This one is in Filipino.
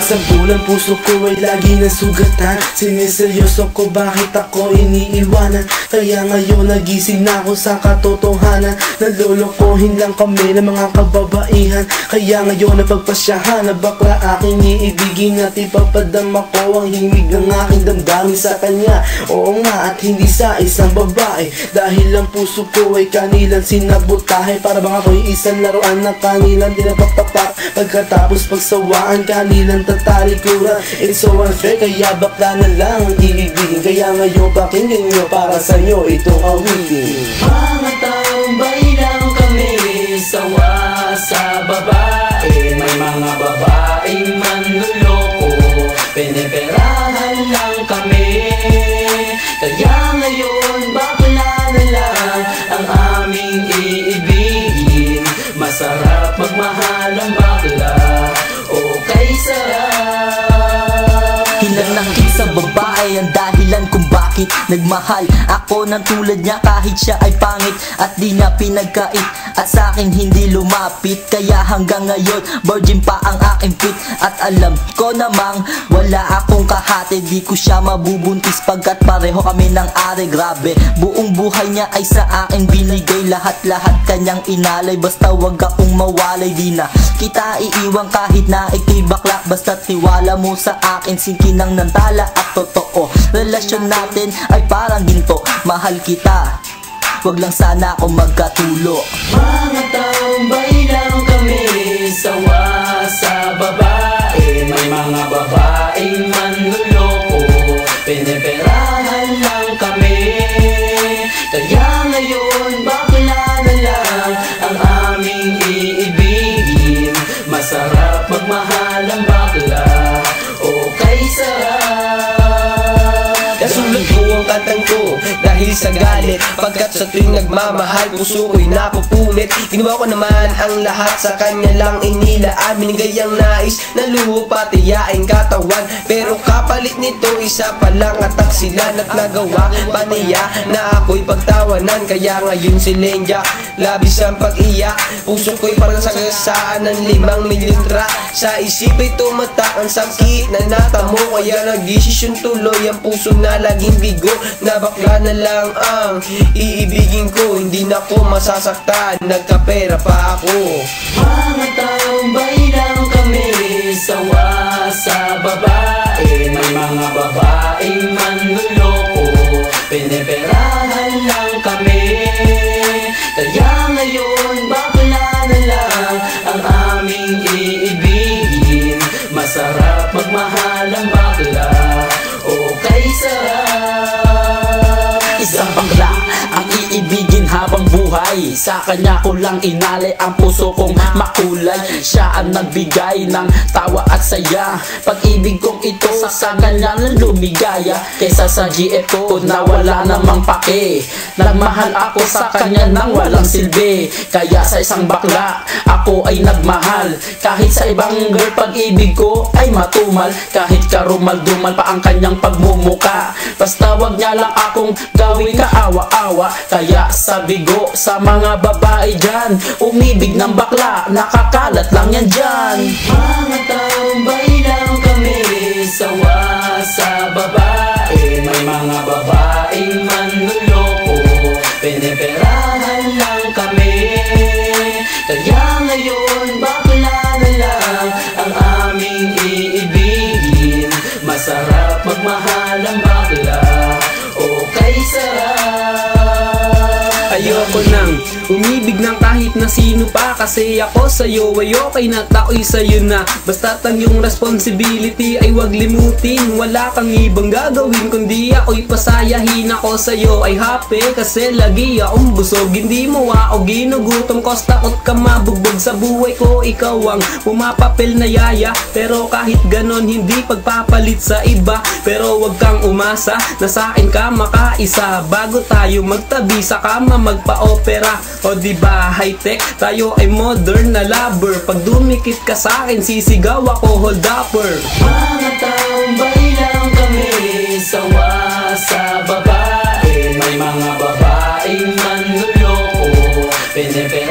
Sa bulan puso ko ay lagi ng sugatan. Siniseryoso ko bakit ako iniiwanan. Kaya ngayon nagising na ako sa katotohanan. Nalolokohin lang kami ng mga kababaihan. Kaya ngayon napagpasyahan na bakla aking iibigin. At ipapadama ko ang himig ng aking damdamin sa kanya. Oo nga, at hindi sa isang babae. Dahil ang puso ko ay kanilang sinabotahe. Para bang ako'y isang laruan na kanilang tinapaktapak. Pagkatapos pagsawaan kanilang tatalikuran. It's so unfair, kaya bakla na lang ang iibigin. Kaya ngayon pakinggan nyo, para sa'yo itong awitin. Mga tambay lang kami, sawa sa babae. May mga babaeng manluloko, piniperahan lang kami. Kaya ngayon bakla na lang ang aming iibigin. Masarap magmahal ang bakla, okay sarap. Hinanakit sa babae ang dahilan kung bakit nagmahal ako ng tulad niya kahit siya ay pangit at di niya pinagkait at sa akin hindi lumapit. Kaya hanggang ngayon virgin pa ang aking pit at alam ko namang wala akong kahati. Di ko siya mabubuntis pagkat pareho kami ng are. Grabe, buong buhay niya ay sa akin binigay. Lahat-lahat kanyang inalay, basta wag akong mawalay. Di na kita iiwan kahit na ikay bakla, basta tiwala mo sa akin. Sinkinang ng tala at totoo, relasyon natin ay parang ginto. Mahal kita, wag lang sana ako magkatulo. Mga tambay lang kami, sawa sa babae. May mga babaeng manluloko, piniperahan lang kami. Kaya ngayon bakla na lang ang aming iibigin. Masarap magmahal ang bakla, okay sarap. Nasulat ko ang kantang ko dahil sa galit, pagkat sa tuwing nagmamahal puso ko'y napupunit. Ginawa ko naman ang lahat sa kanya lang inilaan. Binigay ang nais na luho pati yaing katawan, pero kapalit nito isa pa lang atak sila. At nagawa pa niya na ako'y pagtawanan. Kaya ngayon si Lenja labis ang pag-iyak. Puso ko'y parang sagasaan ng 5 milyon tra. Sa isip ay tumatak ang sakit na natamo. Kaya nagdesisyon tuloy ang puso na laging bigo, na bakla na lang ang iibigin ko. Hindi na ko masasaktan, nagkapera pa ako. Mga tambay lang kami, sawa sa babae. May mga babaeng manluloko, piniperahan lang kami. Kaya ngayon bakla na lang ang aming iibigin. Masarap magmahal ang bakla, okay sarap. Isang bakla ang iibigin habang buhay. Sa kanya ko lang inalay ang puso kong makulay. Siya ang nagbigay ng tawa at saya. Pag-ibig kong ito sa kanya na lumigaya. Kaysa sa GF ko na wala namang pake. Nagmahal ako sa kanya nang walang silbi. Kaya sa isang bakla ako ay nagmahal. Kahit sa ibang girl pag-ibig ko ay matumal. Kahit karumal-dumal pa ang kanyang pagmumuka, basta wag niya lang akong gawin kaawa-awa. Kaya sabigo sa mga babae dyan, umibig ng bakla, nakakalat lang yan dyan. Mga tambay lang kami, sawa sa babae. May mga babaeng manluloko, piniperahan lang kami. Kaya ngayon bakla na lang ang aming iibigin. Masarap magmahal ang bakla, okay sarap. Ayoko nang umibig ng kahit na sino pa, kasi ako sa'yo ay okay na, tao'y sa'yo na. Basta't ang iyong responsibility ay wag limutin. Wala kang ibang gagawin kundi ako'y pasayahin. Ako sa'yo ay happy kasi lagi akong busog. Hindi mo ako ginugutom, cause takot ka mabugbog sa buhay ko. Ikaw ang pumapapil na yaya, pero kahit ganon hindi pagpapalit sa iba. Pero wag kang umasa na sa'kin ka makaisa. Bago tayo magtabi sa kama magpa-opera. O diba high-tech, tayo ay modern na lover. Pag dumikit ka sa'kin sisigaw ako hold upper. Mga tambay lang kami, sawa sa babae. May mga babaeng manluloko, piniperahan